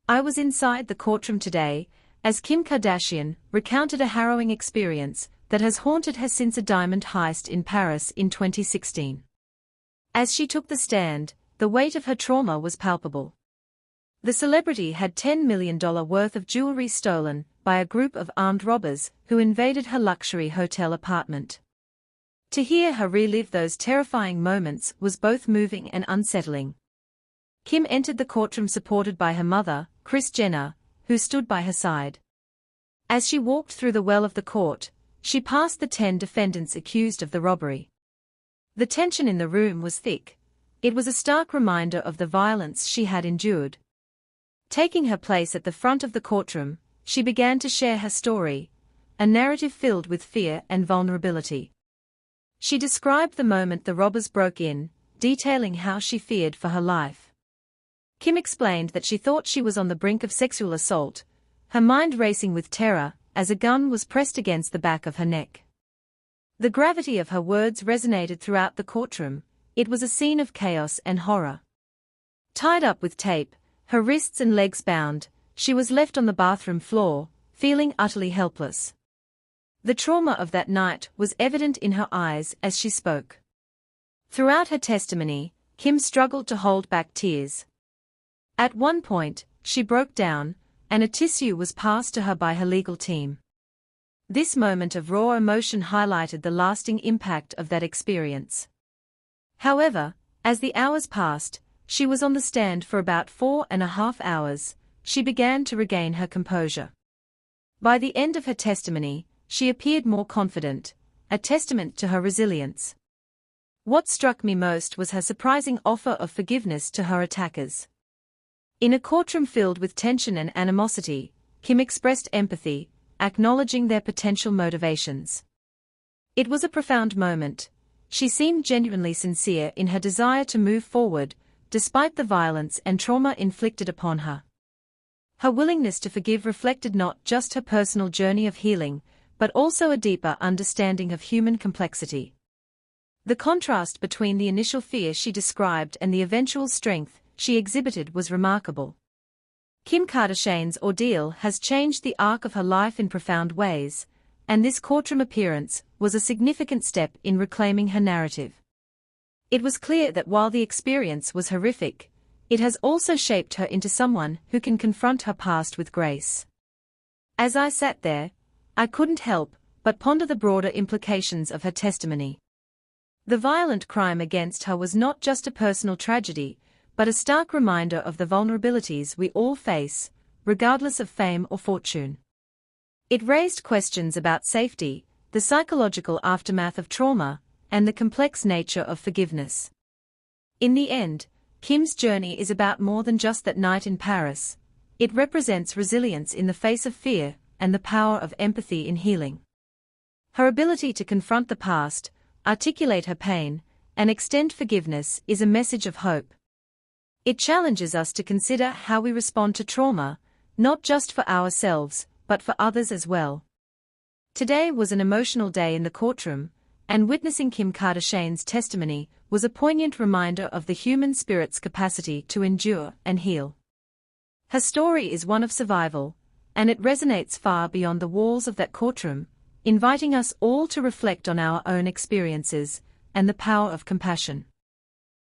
I was inside the courtroom today, as Kim Kardashian recounted a harrowing experience that has haunted her since a diamond heist in Paris in 2016. As she took the stand, the weight of her trauma was palpable. The celebrity had $10 million worth of jewelry stolen by a group of armed robbers who invaded her luxury hotel apartment. To hear her relive those terrifying moments was both moving and unsettling. Kim entered the courtroom supported by her mother, Kris Jenner, who stood by her side. As she walked through the well of the court, she passed the 10 defendants accused of the robbery. The tension in the room was thick. It was a stark reminder of the violence she had endured. Taking her place at the front of the courtroom, she began to share her story, a narrative filled with fear and vulnerability. She described the moment the robbers broke in, detailing how she feared for her life. Kim explained that she thought she was on the brink of sexual assault, her mind racing with terror as a gun was pressed against the back of her neck. The gravity of her words resonated throughout the courtroom. It was a scene of chaos and horror. Tied up with tape, her wrists and legs bound, she was left on the bathroom floor, feeling utterly helpless. The trauma of that night was evident in her eyes as she spoke. Throughout her testimony, Kim struggled to hold back tears. At one point, she broke down, and a tissue was passed to her by her legal team. This moment of raw emotion highlighted the lasting impact of that experience. However, as the hours passed, she was on the stand for about 4.5 hours, she began to regain her composure. By the end of her testimony, she appeared more confident, a testament to her resilience. What struck me most was her surprising offer of forgiveness to her attackers. In a courtroom filled with tension and animosity, Kim expressed empathy, acknowledging their potential motivations. It was a profound moment. She seemed genuinely sincere in her desire to move forward, despite the violence and trauma inflicted upon her. Her willingness to forgive reflected not just her personal journey of healing, but also a deeper understanding of human complexity. The contrast between the initial fear she described and the eventual strength she exhibited was remarkable. Kim Kardashian's ordeal has changed the arc of her life in profound ways, and this courtroom appearance was a significant step in reclaiming her narrative. It was clear that while the experience was horrific, it has also shaped her into someone who can confront her past with grace. As I sat there, I couldn't help but ponder the broader implications of her testimony. The violent crime against her was not just a personal tragedy, but a stark reminder of the vulnerabilities we all face, regardless of fame or fortune. It raised questions about safety, the psychological aftermath of trauma, and the complex nature of forgiveness. In the end, Kim's journey is about more than just that night in Paris. It represents resilience in the face of fear and the power of empathy in healing. Her ability to confront the past, articulate her pain, and extend forgiveness is a message of hope. It challenges us to consider how we respond to trauma, not just for ourselves, but for others as well. Today was an emotional day in the courtroom, and witnessing Kim Kardashian's testimony was a poignant reminder of the human spirit's capacity to endure and heal. Her story is one of survival, and it resonates far beyond the walls of that courtroom, inviting us all to reflect on our own experiences and the power of compassion.